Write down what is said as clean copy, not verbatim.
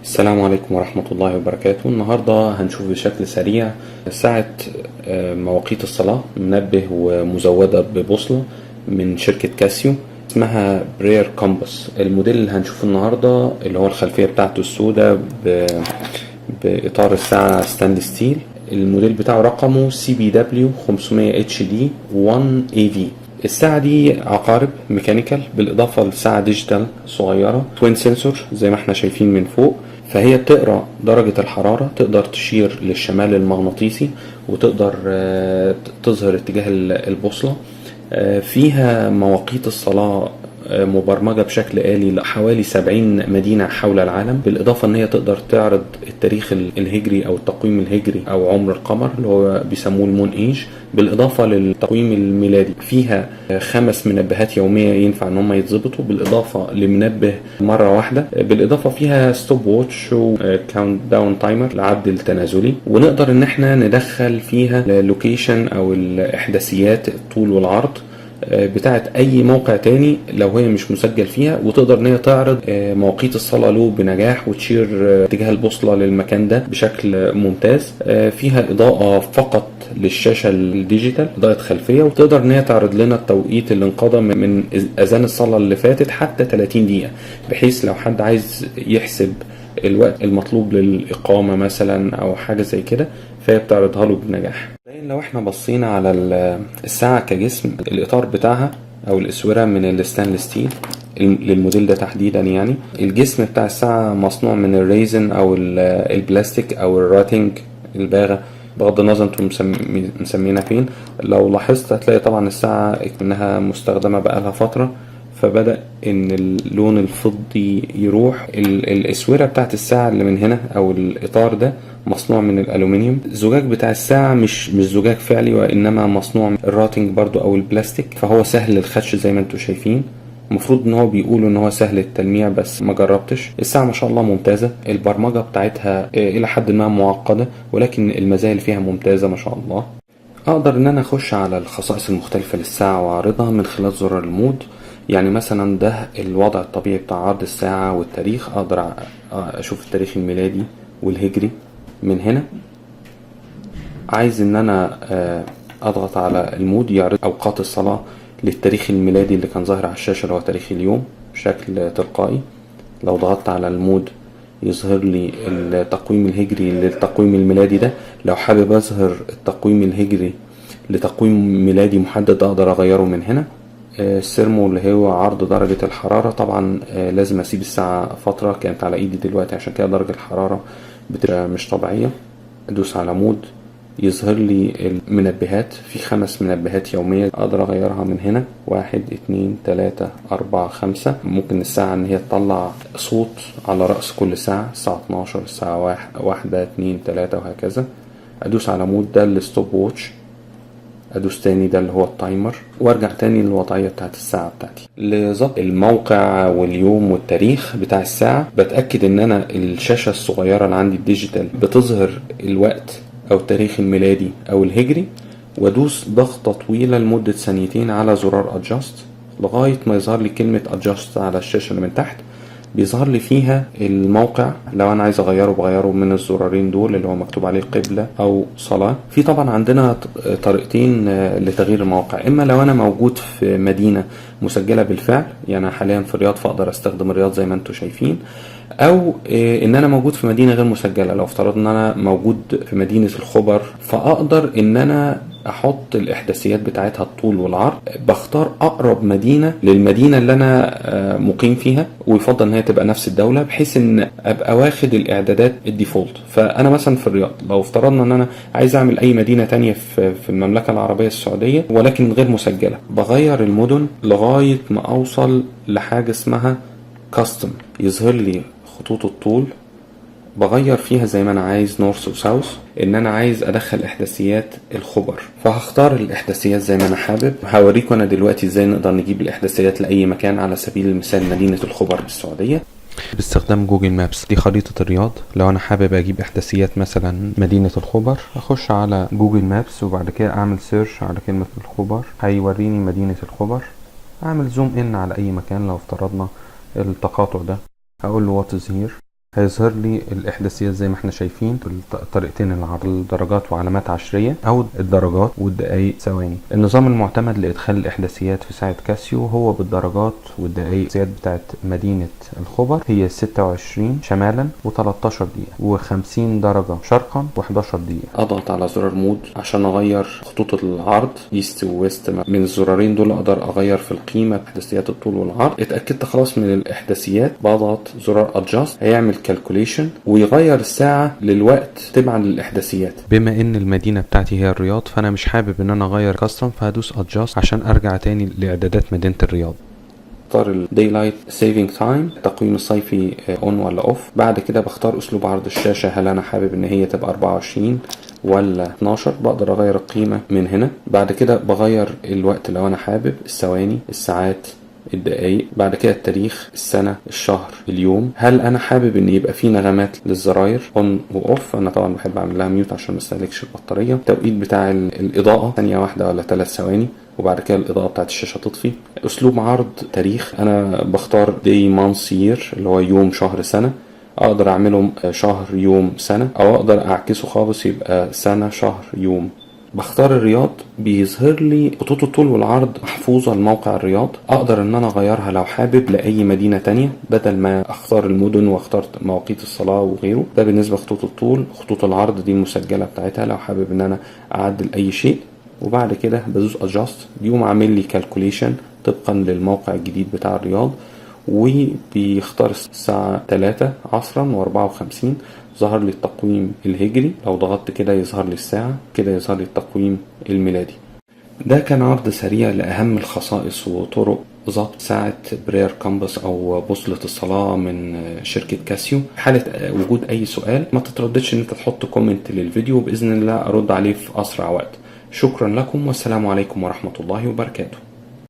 السلام عليكم ورحمة الله وبركاته. النهاردة هنشوف بشكل سريع ساعة مواقيت الصلاة، منبه ومزودة ببوصلة من شركة كاسيو اسمها برير كومباس. الموديل اللي هنشوفه النهاردة اللي هو الخلفية بتاعته السوداء بإطار الساعة ستانلس ستيل. الموديل بتاعه رقمه CBW 500 HD 1 AV. الساعة دي عقارب ميكانيكال بالإضافة لساعة ديجيتال صغيرة توين سنسور زي ما احنا شايفين من فوق، فهي بتقرأ درجة الحرارة، تقدر تشير للشمال المغناطيسي وتقدر تظهر اتجاه البوصلة. فيها مواقيت الصلاة مبرمجة بشكل آلي لحوالي 70 مدينة حول العالم، بالإضافة أن هي تقدر تعرض التاريخ الهجري أو التقويم الهجري أو عمر القمر اللي هو بيسموه المون إيج، بالإضافة للتقويم الميلادي. فيها 5 منبهات يومية ينفع أن هم يتظبطوا، بالإضافة لمنبه مرة واحدة، بالإضافة فيها ستوب ووتش وكاونت داون تايمر العد التنازلي، ونقدر أن احنا ندخل فيها اللوكيشن أو الإحداثيات الطول والعرض بتاعت اي موقع تاني لو هي مش مسجل فيها، وتقدر ان هي تعرض مواقيت الصلاة له بنجاح وتشير اتجاه البوصلة للمكان ده بشكل ممتاز. فيها اضاءة فقط للشاشة الديجيتال، اضاءة خلفية، وتقدر ان هي تعرض لنا التوقيت اللي انقضى من اذان الصلاة اللي فاتت حتى 30 دقيقة، بحيث لو حد عايز يحسب الوقت المطلوب للإقامة مثلا أو حاجة زي كده فهي بتعرضها له بنجاح. لو احنا بصينا على الساعة كجسم، الإطار بتاعها أو الأسورة من الستانلس ستيل للموديل ده تحديدا. يعني الجسم بتاع الساعة مصنوع من الريزن أو البلاستيك أو الراتنج الباغة، بغض النظر انتم مسمينها فين. لو لاحظت هتلاقي طبعا الساعة انها مستخدمة بقالها فترة، فبدأ ان اللون الفضي يروح. الاسورة بتاعت الساعة اللي من هنا او الاطار ده مصنوع من الالومنيوم. الزجاج بتاع الساعة مش زجاج فعلي، وانما مصنوع من الراتنج برضو او البلاستيك، فهو سهل الخدش زي ما انتم شايفين. المفروض ان هو بيقولوا ان هو سهل التلميع، بس ما جربتش. الساعة ما شاء الله ممتازة، البرمجة بتاعتها الى حد ما معقدة، ولكن المزايا اللي فيها ممتازة ما شاء الله. اقدر ان انا اخش على الخصائص المختلفة للساعة واعرضها من خلال زرار المود. يعني مثلا ده الوضع الطبيعي بتاع عرض الساعة والتاريخ، اقدر اشوف التاريخ الميلادي والهجري من هنا. عايز ان انا اضغط على المود يعرض اوقات الصلاة للتاريخ الميلادي اللي كان ظاهر على الشاشة اللي هو تاريخ اليوم بشكل تلقائي. لو ضغطت على المود يظهر لي التقويم الهجري للتقويم الميلادي ده. لو حابب اظهر التقويم الهجري لتقويم ميلادي محدد اقدر اغيره من هنا. السيرمو اللي هو عرض درجة الحرارة، طبعا لازم اسيب الساعة فترة، كانت على ايدي دلوقتي عشان كده درجة الحرارة بتبقى مش طبيعية. ادوس على مود يظهر لي المنبهات، في 5 منبهات يومية اقدر اغيرها من هنا، 1 2 3 4 5. ممكن الساعة ان هي تطلع صوت على رأس كل ساعة، الساعة 12 الساعة 1 2 3 وهكذا. ادوس على مود ده الستوب ووتش، ادوس تاني ده اللي هو التايمر، وارجع تاني للوضعية بتاعت الساعة بتاعتي. لظبط الموقع واليوم والتاريخ بتاع الساعة بتأكد ان انا الشاشة الصغيرة اللي عندي الديجيتال بتظهر الوقت او التاريخ الميلادي او الهجري، وادوس ضغطة طويلة لمدة 2 ثواني على زرار ادجاست لغاية ما يظهر لي كلمة ادجاست على الشاشة اللي من تحت. بيظهر لي فيها الموقع، لو انا عايز اغيره بغيره من الزرارين دول اللي هو مكتوب عليه قبلة او صلاة. في طبعا عندنا طريقتين لتغيير الموقع، اما لو انا موجود في مدينة مسجلة بالفعل، يعني حاليا في الرياض فاقدر استخدم الرياض زي ما انتم شايفين، او ان انا موجود في مدينة غير مسجلة. لو افترضنا ان انا موجود في مدينة الخبر فاقدر ان انا احط الاحداثيات بتاعتها الطول والعرض. بختار اقرب مدينة للمدينة اللي انا مقيم فيها، ويفضل ان هي تبقى نفس الدولة بحيث ان ابقى واخد الاعدادات الديفولت. فانا مثلا في الرياض، لو افترضنا ان انا عايز اعمل اي مدينة تانية في المملكة العربية السعودية ولكن غير مسجلة، بغير المدن لغاية ما اوصل لحاجة اسمها كاستم، يظهر لي خطوط الطول بغير فيها زي ما انا عايز، نورث وساوث. ان انا عايز ادخل احداثيات الخبر فهختار الاحداثيات زي ما انا حابب. هوريكم انا دلوقتي ازاي نقدر نجيب الاحداثيات لاي مكان، على سبيل المثال مدينة الخبر بالسعودية باستخدام جوجل مابس. دي خريطة الرياض. لو انا حابب اجيب احداثيات مثلا مدينة الخبر اخش على جوجل مابس وبعد كده اعمل سيرش على كلمة الخبر، هيوريني مدينة الخبر. اعمل زوم ان على اي مكان، لو افترضنا التقاطع ده هقول له وات از هير، هيظهر لي الاحداثيات زي ما احنا شايفين بالطريقتين، الدرجات وعلامات عشرية او الدرجات والدقايق ثواني. النظام المعتمد لادخال الاحداثيات في ساعة كاسيو هو بالدرجات والدقايق. زيادة بتاعت مدينة الخبر هي 26 شمالا و13 دقيقة و50 درجة شرقا و11 دقيقة. اضغط على زرار مود عشان اغير خطوط العرض ايست وويست. من الزرارين دول اقدر اغير في القيمة احداثيات الطول والعرض. اتأكدت خلاص من الاحداثيات، بضغط زرار ادجاست، هيعمل كالكوليشن ويغير الساعة للوقت تبعا للاحداثيات. بما ان المدينة بتاعتي هي الرياض، فانا مش حابب ان انا اغير كاستم، فهدوس ادجاست عشان ارجع تاني لاعدادات مدينة الرياض. اختار ال Daylight Saving Time، التقويم الصيفي اون ولا اوف. بعد كده بختار اسلوب عرض الشاشة، هل انا حابب ان هي تبقى 24 ولا 12. بقدر اغير القيمة من هنا. بعد كده بغير الوقت لو انا حابب، الثواني، الساعات، الدقايق. بعد كده التاريخ، السنة، الشهر، اليوم. هل انا حابب ان يبقى في نغمات للزراير اون واوف؟ انا طبعا بحب اعمل لها ميوت عشان ما استهلكش البطارية. التوقيت بتاع الاضاءة، ثانية واحدة ولا 3 ثواني، وبعد كده الإضاءة بتاعت الشاشة تطفي. أسلوب عرض تاريخ، أنا بختار day month year اللي هو يوم شهر سنة. أقدر أعمله شهر يوم سنة، أو أقدر أعكسه خالص يبقى سنة شهر يوم. بختار الرياض، بيظهر لي خطوط الطول والعرض محفوظة لموقع الرياض. أقدر إن أنا أغيرها لو حابب لأي مدينة تانية، بدل ما أختار المدن واختار مواقيت الصلاة وغيره. ده بالنسبة لخطوط الطول. خطوط العرض دي المسجلة بتاعتها لو حابب إن أنا أعدل أي شيء. وبعد كده بدوس adjust، بيقوم عامل لي calculation طبقا للموقع الجديد بتاع الرياض، وبيختار الساعة 3 عصرا و54. ظهر لي التقويم الهجري، لو ضغطت كده يظهر لي الساعة، كده يظهر لي التقويم الميلادي. ده كان عرض سريع لأهم الخصائص وطرق ضبط ساعة براير كامبس أو بوصلة الصلاة من شركة كاسيو. حالة وجود أي سؤال ما تترددش إن أنت تحط كومنت للفيديو، بإذن الله أرد عليه في أسرع وقت. شكرا لكم، والسلام عليكم ورحمة الله وبركاته.